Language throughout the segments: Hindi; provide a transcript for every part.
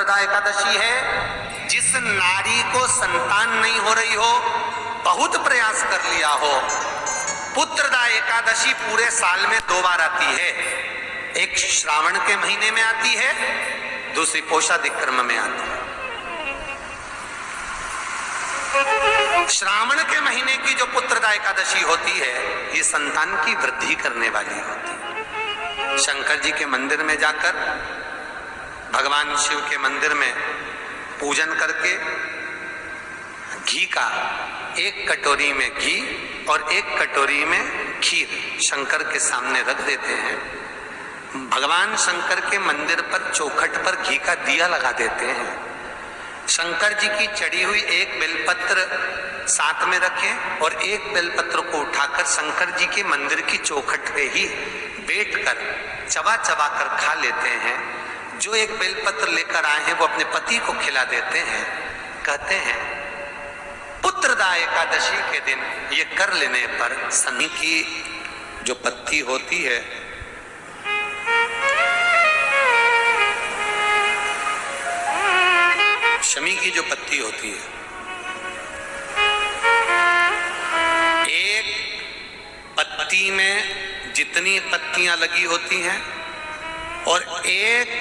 पुत्रदा एकादशी है। जिस नारी को संतान नहीं हो रही हो, बहुत प्रयास कर लिया हो, पुत्रदा एकादशी पूरे साल में 2 बार आती है। एक श्रावण के महीने में आती है, दूसरी पोषादिक्रम में आती है। श्रावण के महीने की जो पुत्रदा एकादशी होती है, ये संतान की वृद्धि करने वाली होती है। शंकर जी के मंदिर में जाकर, भगवान शिव के मंदिर में पूजन करके घी का 1 कटोरी में घी और 1 कटोरी में खीर शंकर के सामने रख देते हैं। भगवान शंकर के मंदिर पर चौखट पर घी का दिया लगा देते हैं। शंकर जी की चढ़ी हुई 1 बेलपत्र साथ में रखें और 1 बेलपत्र को उठाकर शंकर जी के मंदिर की चौखट पे ही बैठकर चबा चबा कर खा लेते हैं। जो 1 बेलपत्र लेकर आए हैं वो अपने पति को खिला देते हैं। कहते हैं पुत्रदा एकादशी के दिन ये कर लेने पर शनि की जो पत्ती होती है, शमी की जो पत्ती होती है, 1 पत्ती में जितनी पत्तियां लगी होती हैं और 1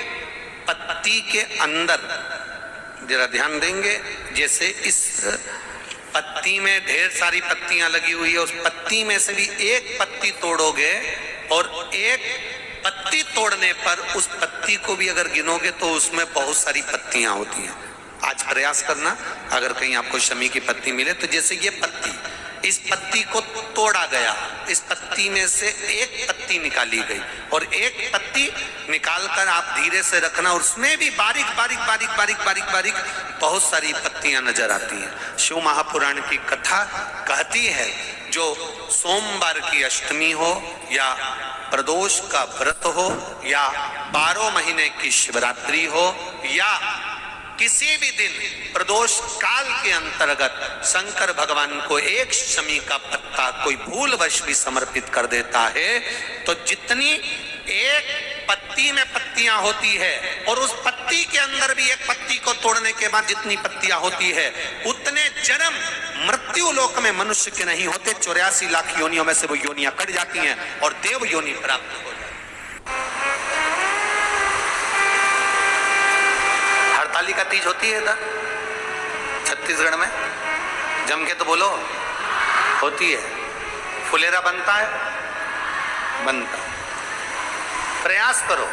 पत्ती के अंदर, जरा ध्यान देंगे, जैसे इस पत्ती में ढेर सारी पत्तियां लगी हुई है, उस पत्ती में से भी 1 पत्ती तोड़ोगे और 1 पत्ती तोड़ने पर उस पत्ती को भी अगर गिनोगे तो उसमें बहुत सारी पत्तियां होती हैं। आज प्रयास करना, अगर कहीं आपको शमी की पत्ती मिले तो जैसे ये पत्ती, इस पत्ती को तोड़ा गया, इस पत्ती में से 1 पत्ती निकाली गई और 1 पत्ती निकालकर आप धीरे से रखना, उसमें भी बारीक बारीक बारीक बारीक बारीक बारीक बहुत सारी पत्तियां नजर आती हैं। शिव महापुराण की कथा कहती है, जो सोमवार की अष्टमी हो या प्रदोष का व्रत हो या 12 महीने की शिवरात्रि हो या किसी भी दिन प्रदोष काल के अंतर्गत शंकर भगवान को 1 शमी का पत्ता कोई भूलवश भी समर्पित कर देता है, तो जितनी 1 पत्ती में पत्तियां होती है और उस पत्ती के अंदर भी 1 पत्ती को तोड़ने के बाद जितनी पत्तियां होती है, उतने जन्म मृत्यु लोक में मनुष्य के नहीं होते। 84 लाख योनियों में से वो योनियां कट जाती हैं और देव योनि प्राप्त हो जाती है। हरतालिका तीज होती है इधर छत्तीसगढ़ में, जम के तो बोलो, होती है। फुलेरा बनता है, बनता है। प्रयास करो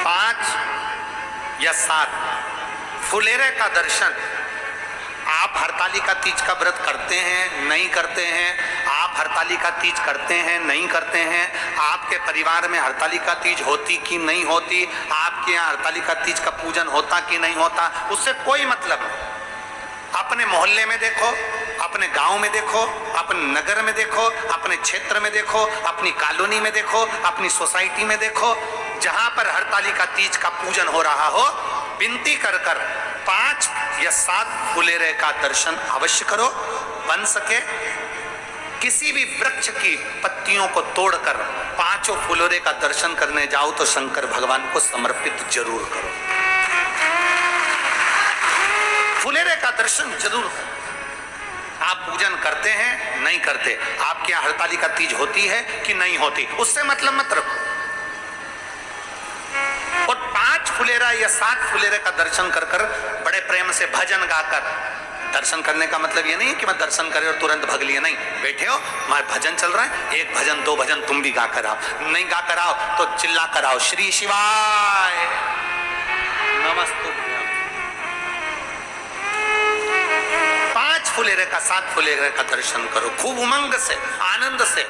5 या 7 फुलेरे का दर्शन। आप हरतालिका तीज का व्रत करते हैं, नहीं करते हैं, आप हरतालिका तीज करते हैं, नहीं करते हैं, आपके परिवार में हरतालिका तीज होती कि नहीं होती, आपके यहाँ हरतालिका तीज का पूजन होता कि नहीं होता, उससे कोई मतलब नहीं। अपने मोहल्ले में देखो, अपने गांव में देखो, अपने नगर में देखो, अपने क्षेत्र में देखो, अपनी कॉलोनी में देखो, अपनी सोसाइटी में देखो, जहां पर हरतालिका तीज का पूजन हो रहा हो, विनती कर कर 5 या 7 फुलेरे का दर्शन अवश्य करो। बन सके किसी भी वृक्ष की पत्तियों को तोड़कर 5 फुलेरे का दर्शन करने जाओ तो शंकर भगवान को समर्पित जरूर करो। फुलेरे का दर्शन जरूर। आप पूजन करते हैं, नहीं करते, आपके यहाँ हरतालिका तीज होती है कि नहीं होती, उससे मतलब मत रखो। और 5 फुलेरा या 7 फुलेरे का दर्शन कर कर बड़े प्रेम से भजन गाकर, दर्शन करने का मतलब ये नहीं है कि मैं दर्शन करे और तुरंत भग लिए, नहीं, बैठे हो, मैं भजन चल रहा है, 1 भजन 2 भजन तुम भी गा कर आओ, नहीं गा कर आओ तो चिल्ला कर आओ, श्री शिवाय नमस्तुभ्यम। 5 फुलेरे का 7 फुलेरे का दर्शन करो, खूब उमंग से, आनंद से,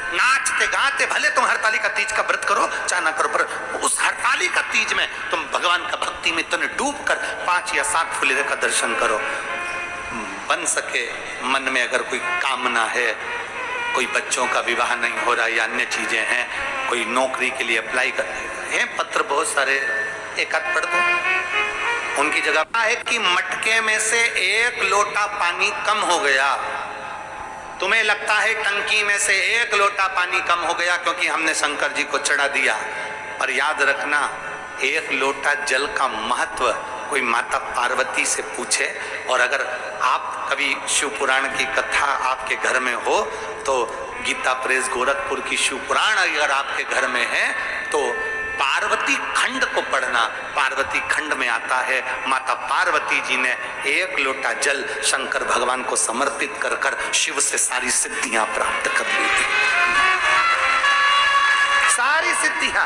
नाचते गाते। भले तुम हरतालिका तीज का व्रत करो चाहे ना करो, पर उस हरतालिका तीज में तुम भगवान का भक्ति में तने डूब कर 5 या 7 फुलेरे का दर्शन करो। बन सके मन में अगर कोई कामना है, कोई बच्चों का विवाह नहीं हो रहा या अन्य चीजें हैं, कोई नौकरी के लिए अप्लाई करते हैं, पत्र बहुत सारे, एक आध पढ़ दो। उनकी जगह है कि मटके में से 1 लोटा पानी कम हो गया। तुम्हें लगता है टंकी में से 1 लोटा पानी कम हो गया क्योंकि हमने शंकर जी को चढ़ा दिया, पर याद रखना एक लोटा जल का महत्व कोई माता पार्वती से पूछे, और अगर आप कभी शिव पुराण की कथा आपके घर में हो तो गीता प्रेस गोरखपुर की शिव पुराण अगर आपके घर में है तो पार्वती खंड को पढ़ना। पार्वती खंड में आता है माता पार्वती जी ने एक लोटा जल शंकर भगवान को समर्पित कर कर शिव से सारी सिद्धियां प्राप्त कर ली थी, सारी सिद्धियां।